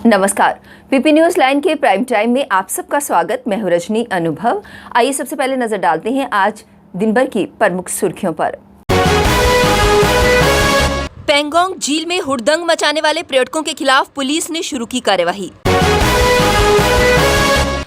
नमस्कार, PP news line के prime time में आप सबका स्वागत। मैं हूं रजनी अनुभव। आइए सबसे पहले नजर डालते हैं आज दिन भर की प्रमुख सुर्खियों पर। पेंगोंग झील में हुड़दंग मचाने वाले पर्यटकों के खिलाफ पुलिस ने शुरू की कार्यवाही।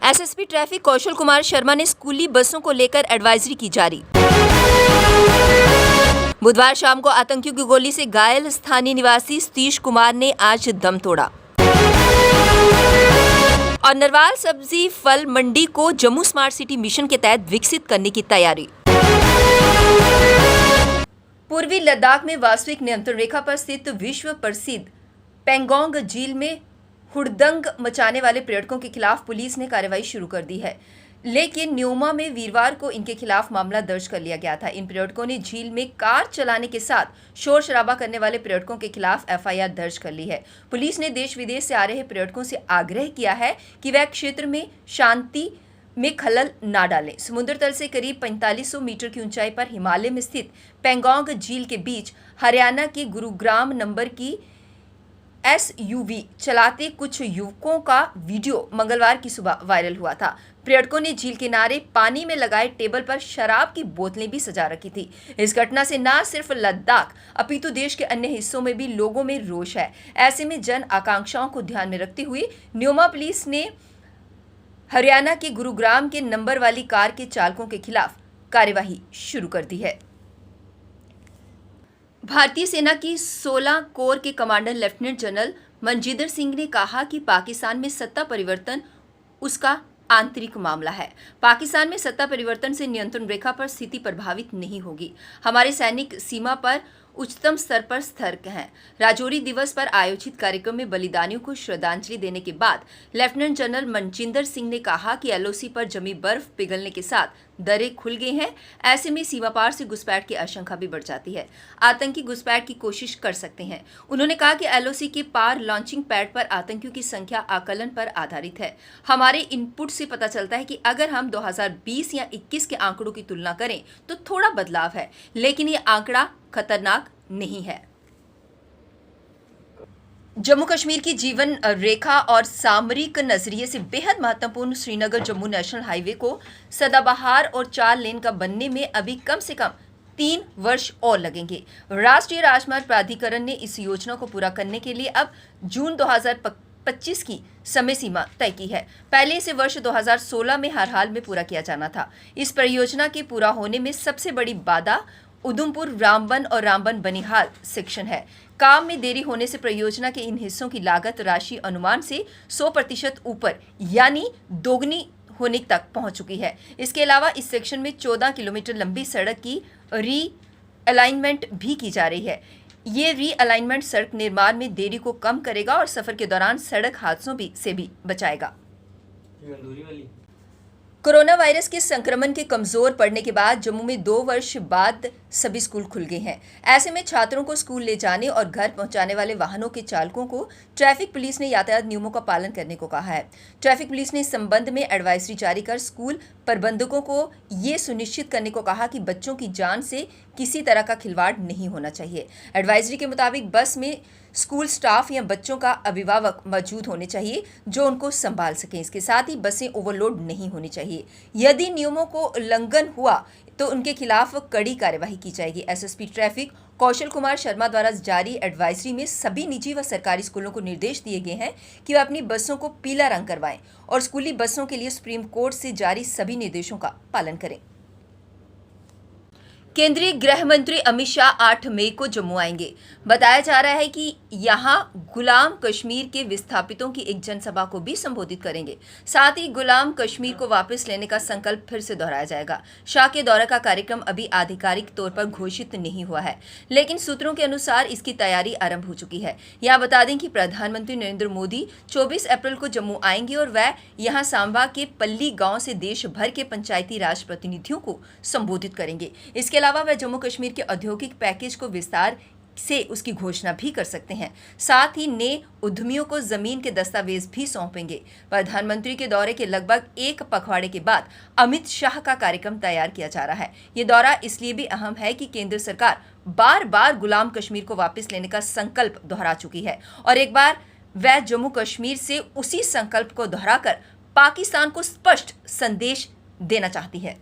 एसएसपी ट्रैफिक कौशल कुमार शर्मा ने स्कूली बसों को लेकर एडवाइजरी की जारी। बुधवार शाम को आतंकियों की गोली से घायल स्थानीय निवासी सतीश कुमार ने आज दम तोड़ा। और नरवाल सब्जी फल मंडी को जम्मू स्मार्ट सिटी मिशन के तहत विकसित करने की तैयारी। पूर्वी लद्दाख में वास्तविक नियंत्रण रेखा पर स्थित विश्व प्रसिद्ध पेंगोंग झील में हुड़दंग मचाने वाले पर्यटकों के खिलाफ पुलिस ने कार्रवाई शुरू कर दी है, लेकिन न्योमा में वीरवार को इनके खिलाफ मामला दर्ज कर लिया गया था। इन पर्यटकों ने झील में कार चलाने के साथ शोर शराबा करने वाले पर्यटकों के खिलाफ एफआईआर दर्ज कर ली है। पुलिस ने देश विदेश से आ रहे पर्यटकों से आग्रह किया है कि वह क्षेत्र में शांति में खलल ना डालें। समुद्र तल से करीब 4500 मीटर की ऊंचाई पर हिमालय में स्थित पेंगोंग झील के बीच हरियाणा के गुरुग्राम नंबर की एसयूवी चलाते कुछ युवकों का वीडियो मंगलवार की सुबह वायरल हुआ था। पर्यटकों ने झील किनारे पानी में लगाए टेबल पर शराब की बोतलें भी सजा रखी थी। इस घटना से न सिर्फ लद्दाख अपितु देश के अन्य हिस्सों में भी लोगों में रोष है। ऐसे में जन आकांक्षाओं को ध्यान में रखते हुए न्योमा पुलिस ने हरियाणा के गुरुग्राम के नंबर वाली कार के चालकों के खिलाफ कार्यवाही शुरू कर दी है। भारतीय सेना की 16 कोर के commander lieutenant general Manjinder Singh ने कहा कि पाकिस्तान में सत्ता परिवर्तन उसका आंतरिक मामला है। पाकिस्तान में सत्ता परिवर्तन से नियंत्रण रेखा पर स्थिति प्रभावित नहीं होगी। हमारे सैनिक सीमा पर उच्चतम स्तर पर सतर्क हैं। राजौरी दिवस पर आयोजित कार्यक्रम में बलिदानियों को श्रद्धांजलि देने के बाद लेफ्टिनेंट जनरल मनजिंदर सिंह ने कहा कि एलओसी पर जमी बर्फ पिघलने के साथ दरें खुल गई हैं। ऐसे में सीमा पार से घुसपैठ की आशंका भी बढ़ जाती है। आतंकी घुसपैठ की कोशिश कर सकते हैं। उन्होंने कहा कि एलओसी के पार लॉन्चिंग पैड पर आतंकियों की संख्या आकलन पर आधारित है। हमारे इनपुट से पता चलता है कि अगर हम 2020 या 21 के आंकड़ों की तुलना करें तो थोड़ा बदलाव है, लेकिन ये आंकड़ा खतरनाक नहीं है। जम्मू कश्मीर की जीवन रेखा और सामरिक नजरिए से बेहद महत्वपूर्ण श्रीनगर जम्मू नेशनल हाईवे को सदाबहार और 4 लेन का बनने में अभी कम से कम 3 वर्ष और लगेंगे। राष्ट्रीय राजमार्ग प्राधिकरण ने इस योजना को पूरा करने के लिए अब जून 2025 की समय सीमा तय की है। पहले इसे वर्ष 2016 में हर हाल में पूरा किया जाना था। इस परियोजना के पूरा होने में सबसे बड़ी बाधा उधमपुर रामबन और रामबन बनिहाल सेक्शन है। काम में देरी होने से परियोजना के इन हिस्सों की लागत राशि अनुमान से 100% ऊपर यानी दोगुनी होने तक पहुंच चुकी है। इसके अलावा इस सेक्शन में 14 किलोमीटर लंबी सड़क की री अलाइनमेंट भी की जा रही है। ये री अलाइनमेंट सड़क निर्माण में देरी को कम करेगा और सफर के दौरान सड़क हादसों से भी बचाएगा। कोरोना वायरस के संक्रमण के कमजोर पड़ने के बाद जम्मू में 2 वर्ष बाद सभी स्कूल खुल गए हैं। ऐसे में छात्रों को स्कूल ले जाने और घर पहुंचाने वाले वाहनों के चालकों को ट्रैफिक पुलिस ने यातायात नियमों का पालन करने को कहा है। ट्रैफिक पुलिस ने इस संबंध में एडवाइजरी जारी कर स्कूल प्रबंधकों को ये सुनिश्चित करने को कहा कि बच्चों की जान से किसी तरह का खिलवाड़ नहीं होना चाहिए। एडवाइजरी के मुताबिक बस में स्कूल स्टाफ या बच्चों का अभिभावक मौजूद होने चाहिए जो उनको संभाल सकें। इसके साथ ही बसें ओवरलोड नहीं होनी चाहिए। यदि नियमों को उल्लंघन हुआ तो उनके खिलाफ कड़ी कार्यवाही की जाएगी। एसएसपी ट्रैफिक कौशल कुमार शर्मा द्वारा जारी एडवाइजरी में सभी निजी व सरकारी स्कूलों को निर्देश दिए गए हैं कि वे अपनी बसों को पीला रंग करवाएं और स्कूली बसों के लिए सुप्रीम कोर्ट से जारी सभी निर्देशों का पालन करें। केंद्रीय गृह मंत्री अमित शाह 8 मई को जम्मू आएंगे। बताया जा रहा है कि यहां गुलाम कश्मीर के विस्थापितों की एक जनसभा को भी संबोधित करेंगे। साथ ही गुलाम कश्मीर को वापस लेने का संकल्प फिर से दोहराया जाएगा। शाह के दौरे का कार्यक्रम अभी आधिकारिक तौर पर घोषित नहीं हुआ है, लेकिन सूत्रों के अनुसार इसकी तैयारी आरंभ हो चुकी है। यहाँ बता दें कि प्रधानमंत्री नरेंद्र मोदी 24 अप्रैल को जम्मू आएंगे और वह यहाँ सांबा के पल्ली गाँव से देश भर के पंचायती राज प्रतिनिधियों को संबोधित करेंगे। इसके अलावा वह जम्मू कश्मीर के औद्योगिक पैकेज को विस्तार से उसकी घोषणा भी कर सकते हैं। साथ ही नए उद्यमियों को जमीन के दस्तावेज भी सौंपेंगे। प्रधानमंत्री के दौरे के लगभग 1 पखवाड़े के बाद अमित शाह का कार्यक्रम तैयार किया जा रहा है। ये दौरा इसलिए भी अहम है कि केंद्र सरकार बार बार गुलाम कश्मीर को वापस लेने का संकल्प दोहरा चुकी है और एक बार वह जम्मू कश्मीर से उसी संकल्प को दोहराकर पाकिस्तान को स्पष्ट संदेश देना चाहती है।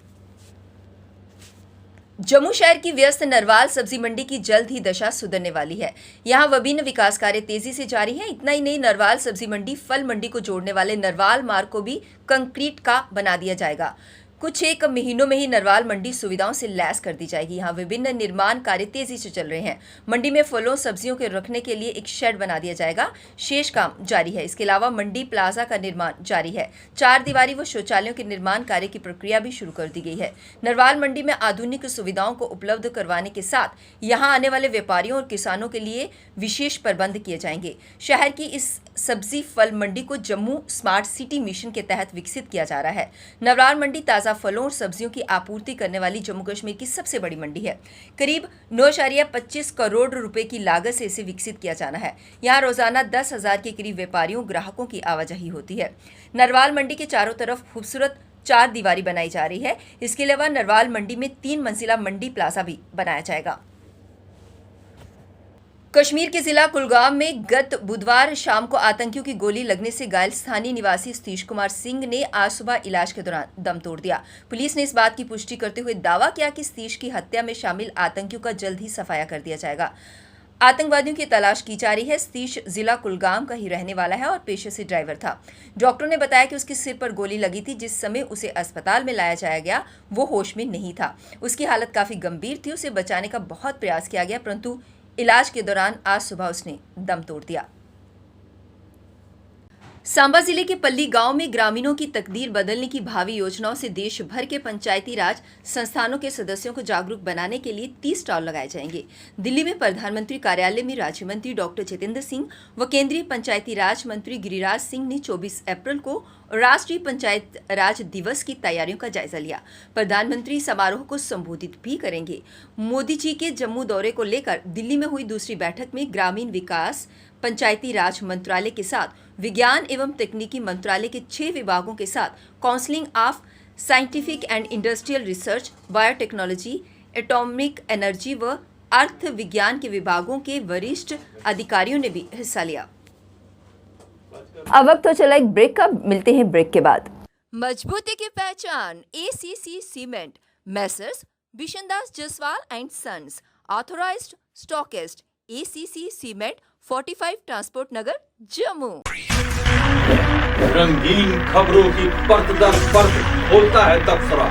जम्मू शहर की व्यस्त नरवाल सब्जी मंडी की जल्द ही दशा सुधरने वाली है। यहां विभिन्न विकास कार्य तेजी से जारी है। इतना ही नहीं, नरवाल सब्जी मंडी फल मंडी को जोड़ने वाले नरवाल मार्ग को भी कंक्रीट का बना दिया जाएगा। कुछ एक महीनों में ही नरवाल मंडी सुविधाओं से लैस कर दी जाएगी। यहाँ विभिन्न निर्माण कार्य तेजी से चल रहे हैं। मंडी में फलों सब्जियों के रखने के लिए एक शेड बना दिया जाएगा, शेष काम जारी है। इसके अलावा मंडी प्लाजा का निर्माण जारी है। 4 दीवारी व शौचालयों के निर्माण कार्य की प्रक्रिया भी शुरू कर दी गई है। नरवाल मंडी में आधुनिक सुविधाओं को उपलब्ध करवाने के साथ यहाँ आने वाले व्यापारियों और किसानों के लिए विशेष प्रबंध किए जाएंगे। शहर की इस सब्जी फल मंडी को जम्मू स्मार्ट सिटी मिशन के तहत विकसित किया जा रहा है। नरवाल मंडी ताज़ा फलों और सब्जियों की आपूर्ति करने वाली जम्मू कश्मीर की सबसे बड़ी मंडी है। करीब 9.25 करोड़ रुपए की लागत से इसे विकसित किया जाना है। यहाँ रोजाना 10,000 के करीब व्यापारियों ग्राहकों की आवाजाही होती है। नरवाल मंडी के चारों तरफ खूबसूरत 4 दीवारी बनाई जा रही है। इसके अलावा नरवाल मंडी में 3 मंजिला मंडी प्लाजा भी बनाया जाएगा। कश्मीर के जिला कुलगाम में गत बुधवार शाम को आतंकियों की गोली लगने से घायल स्थानीय निवासी सतीश कुमार सिंह ने आज सुबह इलाज के दौरान दम तोड़ दिया। पुलिस ने इस बात की पुष्टि करते हुए दावा किया कि सतीश की हत्या में शामिल आतंकियों का जल्द ही सफाया कर दिया जाएगा। आतंकवादियों की तलाश की जा रही है। सतीश जिला कुलगाम का ही रहने वाला है और पेशे से ड्राइवर था। डॉक्टरों ने बताया कि उसके सिर पर गोली लगी थी। जिस समय उसे अस्पताल में लाया जाया गया वो होश में नहीं था। उसकी हालत काफी गंभीर थी। उसे बचाने का बहुत प्रयास किया गया, परंतु इलाज के दौरान आज सुबह उसने दम तोड़ दिया। सांबा जिले के पल्ली गांव में ग्रामीणों की तकदीर बदलने की भावी योजनाओं से देश भर के पंचायती राज संस्थानों के सदस्यों को जागरूक बनाने के लिए 30 स्टॉल लगाए जाएंगे। दिल्ली में प्रधानमंत्री कार्यालय में राज्य मंत्री डॉक्टर जितेंद्र सिंह व केंद्रीय पंचायती राज मंत्री गिरिराज सिंह ने 24 अप्रैल को राष्ट्रीय पंचायत राज दिवस की तैयारियों का जायजा लिया। प्रधानमंत्री समारोह को संबोधित भी करेंगे। मोदी जी के जम्मू दौरे को लेकर दिल्ली में हुई दूसरी बैठक में ग्रामीण विकास, पंचायती राज मंत्रालय के साथ विज्ञान एवं तकनीकी मंत्रालय के 6 विभागों के साथ counselling of scientific and industrial research, biotechnology, atomic energy व अर्थ विज्ञान के विभागों के वरिष्ठ अधिकारियों ने भी हिस्सा लिया। अब वक्त तो चला एक ब्रेक का, मिलते हैं ब्रेक के बाद। मजबूती की पहचान ACC cement, Messrs Bishandas Jaswal and sons, authorised stockist, ACC cement, 45 transport Nagar, Jammu. रंगीन खबरों की परत दर परत खोलता है तबसरा,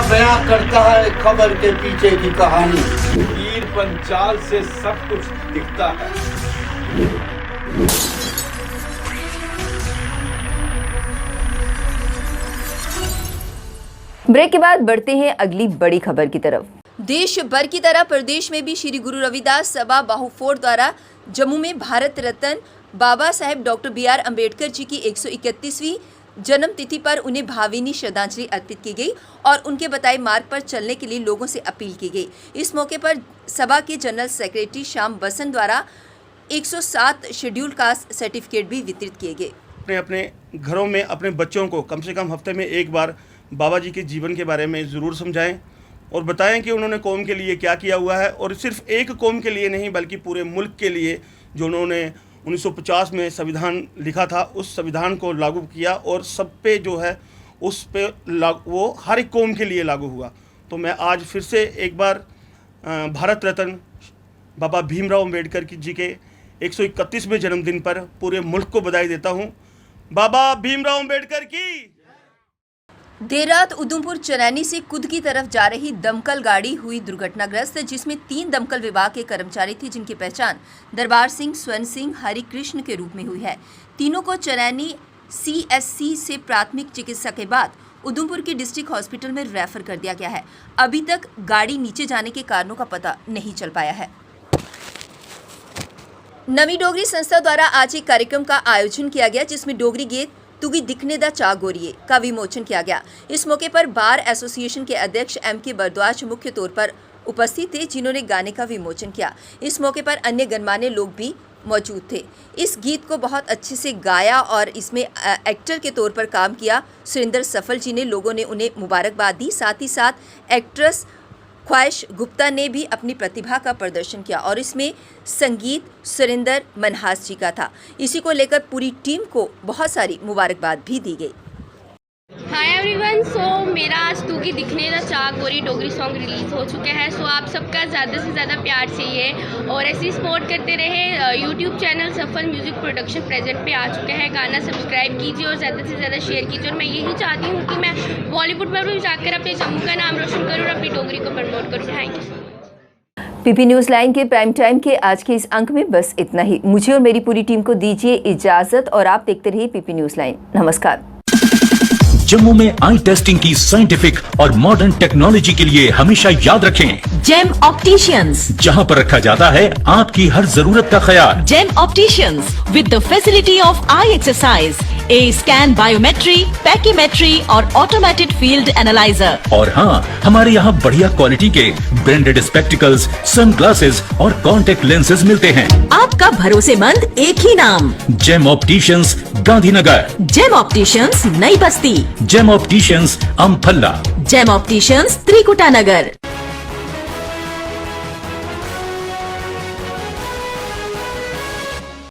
बयां करता है खबर के पीछे की कहानी। तीर पंचाल से सब कुछ दिखता है। ब्रेक के बाद बढ़ते हैं अगली बड़ी खबर की तरफ। देश भर की तरह प्रदेश में भी श्री गुरु रविदास सभा बाहुफोर द्वारा जम्मू में भारत रत्न बाबा साहेब डॉक्टर BR अम्बेडकर जी की 131वीं जन्म तिथि पर उन्हें भावभीनी श्रद्धांजलि अर्पित की गई और उनके बताए मार्ग पर चलने के लिए लोगों से अपील की गई। इस मौके पर सभा के जनरल सेक्रेटरी श्याम बसंत द्वारा 107 शेड्यूल कास्ट सर्टिफिकेट भी वितरित किए गए। अपने घरों में अपने बच्चों को कम से कम हफ्ते में एक बार बाबा जी के जीवन के बारे में ज़रूर समझाएं और बताएं कि उन्होंने कौम के लिए क्या किया हुआ है, और सिर्फ एक कौम के लिए नहीं बल्कि पूरे मुल्क के लिए जो उन्होंने 1950 में संविधान लिखा था उस संविधान को लागू किया और सब पे जो है उस पे वो हर एक कौम के लिए लागू हुआ। तो मैं आज फिर से एक बार भारत रत्न बाबा भीमराव अम्बेडकर जी के 131वें जन्मदिन पर पूरे मुल्क को बधाई देता हूँ। बाबा भीमराव अम्बेडकर की। देर रात उधमपुर चनैनी से कुद की तरफ जा रही दमकल गाड़ी हुई दुर्घटनाग्रस्त, जिसमें 3 दमकल विभाग के कर्मचारी थे जिनकी पहचान दरबार सिंह, स्वर्ण सिंह, हरि कृष्ण के रूप में हुई है। तीनों को चनैनी CSC से प्राथमिक चिकित्सा के बाद उधमपुर के डिस्ट्रिक्ट हॉस्पिटल में रेफर कर दिया गया है। अभी तक गाड़ी नीचे जाने के कारणों का पता नहीं चल पाया है। नवी डोगरी संस्था द्वारा आज एक कार्यक्रम का आयोजन किया गया जिसमें डोगरी गीत तुगी दिखने दा चा गोरिये का विमोचन किया गया। इस मौके पर बार एसोसिएशन के अध्यक्ष MK बरद्वाज मुख्य तौर पर उपस्थित थे जिन्होंने गाने का विमोचन किया। इस मौके पर अन्य गणमान्य लोग भी मौजूद थे। इस गीत को बहुत अच्छे से गाया और इसमें एक्टर के तौर पर काम किया सुरेंद्र सफल जी ने। लोगों ने उन्हें मुबारकबाद दी, साथ ही साथ एक्ट्रेस ख्वाहिश गुप्ता ने भी अपनी प्रतिभा का प्रदर्शन किया और इसमें संगीत सुरेंद्र मनहास जी का था। इसी को लेकर पूरी टीम को बहुत सारी मुबारकबाद भी दी गई। हाय एवरीवन, सो मेरा आज तू की दिखने दा चाक गोरी डोगरी सॉन्ग रिलीज़ हो चुका है। सो आप सबका ज़्यादा से ज़्यादा प्यार चाहिए और ऐसी सपोर्ट करते रहे। यूट्यूब चैनल सफल म्यूज़िक प्रोडक्शन प्रेजेंट पे आ चुका है। गाना सब्सक्राइब कीजिए और ज़्यादा से ज़्यादा शेयर कीजिए। और मैं यही चाहती हूँ कि मैं बॉलीवुड में भी जाकर अपने जम्मू का नाम रोशन करूँ और अपनी डोगरी को प्रमोट करूँ। Thank you. PP news line के प्राइम टाइम के आज के इस अंक में बस इतना ही। मुझे और मेरी पूरी टीम को दीजिए इजाज़त और आप देखते रहिए पीपी न्यूज़ लाइन। नमस्कार। जम्मू में आई टेस्टिंग की साइंटिफिक और मॉडर्न टेक्नोलॉजी के लिए हमेशा याद रखें जेम ऑप्टिशियंस, जहां पर रखा जाता है आपकी हर जरूरत का ख्याल। Gem opticians with the facility of eye exercise, A scan, biometry, pachymetry और ऑटोमेटेड फील्ड एनालाइजर। और हाँ, हमारे यहाँ बढ़िया क्वालिटी के ब्रांडेड स्पेक्टिकल्स, सनग्लासेस और कॉन्टेक्ट लेंसेज मिलते हैं। आपका भरोसेमंद एक ही नाम, Gem opticians, Gandhinagar. Gem opticians, Nai Basti. Gem opticians, Amphalla. Gem opticians, Trikuta नगर।